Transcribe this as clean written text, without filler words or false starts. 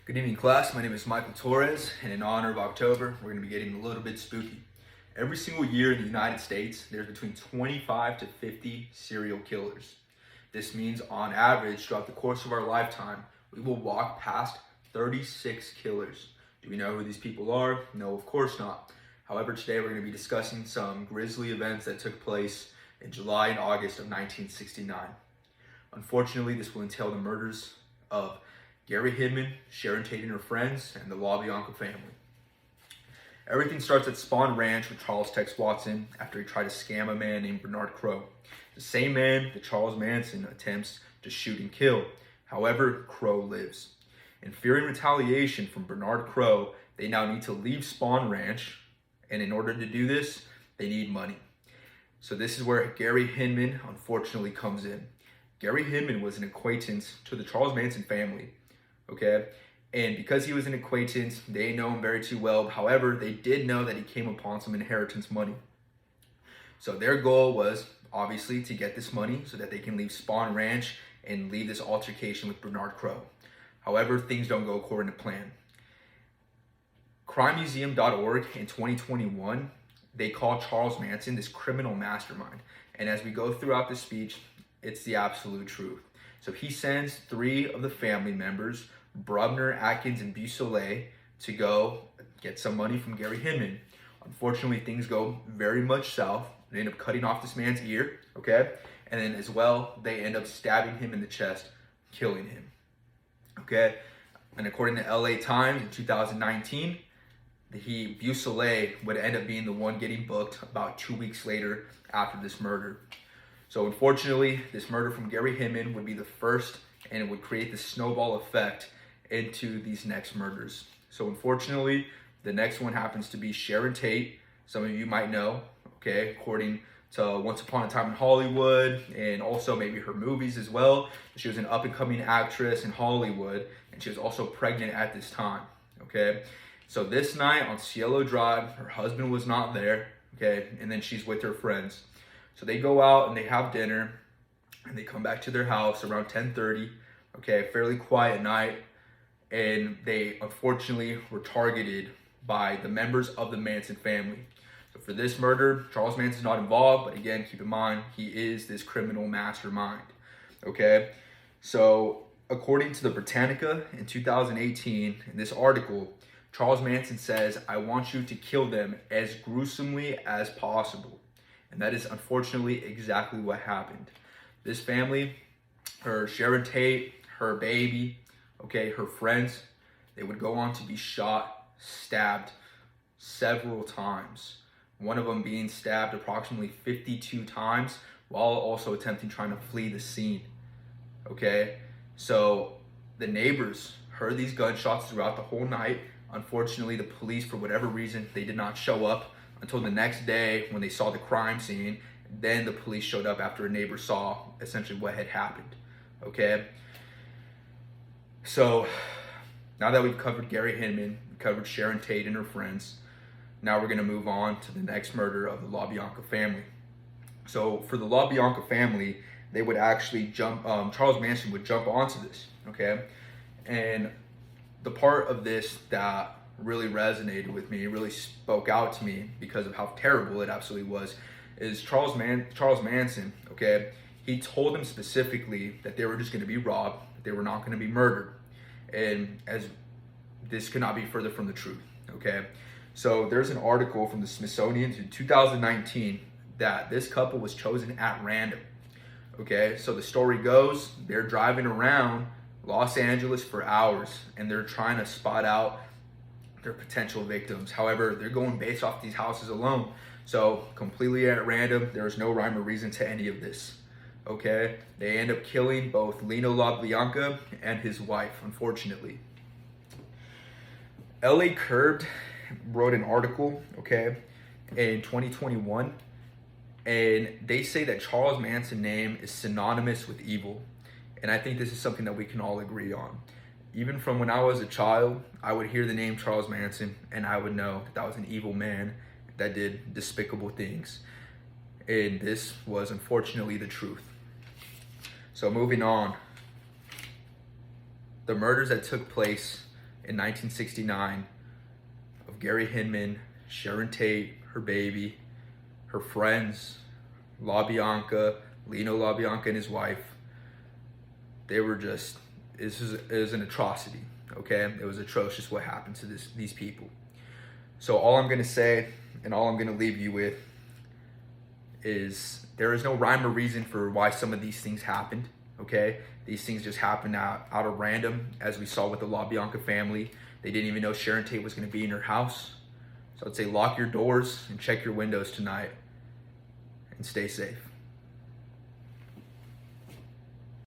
Good evening, class. My name is Michael Torres, and in honor of October, we're going to be getting a little bit spooky. Every single year in the United States, there's between 25 to 50 serial killers. This means, on average, throughout the course of our lifetime, we will walk past 36 killers. Do we know who these people are? No, of course not. However, today we're going to be discussing some grisly events that took place in July and August of 1969. Unfortunately, this will entail the murders of Gary Hidman, Sharon Tate and her friends, and the LaBianca family. Everything starts at Spawn Ranch with Charles Tex Watson after he tried to scam a man named Bernard Crowe, the same man that Charles Manson attempts to shoot and kill. However, Crowe lives. In fearing retaliation from Bernard Crowe, they now need to leave Spawn Ranch, and in order to do this, they need money. So this is where Gary Hidman unfortunately comes in. Gary Hidman was an acquaintance to the Charles Manson family. Okay, and because he was an acquaintance, they know him very too well. However, they did know that he came upon some inheritance money. So their goal was obviously to get this money so that they can leave Spawn Ranch and leave this altercation with Bernard Crowe. However, things don't go according to plan. CrimeMuseum.org in 2021, they call Charles Manson this criminal mastermind. And as we go throughout the speech, it's the absolute truth. So he sends 3 of the family members, Brubner, Atkins, and Beausoleil, to go get some money from Gary Hidman. Unfortunately, things go very much south. They end up cutting off this man's ear, okay? And then as well, they end up stabbing him in the chest, killing him, okay? And according to LA Times in 2019, Beausoleil would end up being the one getting booked about 2 weeks later after this murder. So unfortunately, this murder from Gary Hidman would be the first, and it would create the snowball effect into these next murders. So unfortunately, the next one happens to be Sharon Tate. Some of you might know, okay, according to Once Upon a Time in Hollywood, and also maybe her movies as well. She was an up-and-coming actress in Hollywood, and she was also pregnant at this time, okay? So this night on Cielo Drive, her husband was not there, okay, and then she's with her friends. So they go out and they have dinner, and they come back to their house around 10:30, okay, fairly quiet night, and they unfortunately were targeted by the members of the Manson family. So for this murder, Charles Manson's not involved, but again, keep in mind, he is this criminal mastermind, okay? So according to the Britannica in 2018, in this article, Charles Manson says, "I want you to kill them as gruesomely as possible." And that is unfortunately exactly what happened. This family, her Sharon Tate, her baby, okay, her friends, they would go on to be shot, stabbed several times. One of them being stabbed approximately 52 times while also trying to flee the scene, okay? So the neighbors heard these gunshots throughout the whole night. Unfortunately, the police, for whatever reason, they did not show up until the next day when they saw the crime scene. Then the police showed up after a neighbor saw essentially what had happened, okay? So now that we've covered Gary Hidman, we covered Sharon Tate and her friends, now we're gonna move on to the next murder of the LaBianca family. So for the LaBianca family, they would actually Charles Manson would jump onto this, okay? And the part of this that really resonated with me, really spoke out to me because of how terrible it absolutely was, is Charles Manson, okay? He told them specifically that they were just gonna be robbed, that they were not gonna be murdered. And as this could not be further from the truth, okay? So there's an article from the Smithsonian in 2019 that this couple was chosen at random, okay? So the story goes, they're driving around Los Angeles for hours and they're trying to spot out their potential victims. However, they're going based off these houses alone. So completely at random, there's no rhyme or reason to any of this, okay? They end up killing both Lino LaBianca and his wife, unfortunately. LA Curbed wrote an article, okay, in 2021, and they say that Charles Manson's name is synonymous with evil. And I think this is something that we can all agree on. Even from when I was a child, I would hear the name Charles Manson and I would know that was an evil man that did despicable things. And this was unfortunately the truth. So moving on, the murders that took place in 1969 of Gary Hinman, Sharon Tate, her baby, her friends, LaBianca, Lino LaBianca and his wife. They were just, it was an atrocity, okay? It was atrocious what happened to these people. So all I'm gonna say and all I'm gonna leave you with is there is no rhyme or reason for why some of these things happened, okay? These things just happened out of random, as we saw with the LaBianca family. They didn't even know Sharon Tate was gonna be in her house. So I'd say lock your doors and check your windows tonight and stay safe.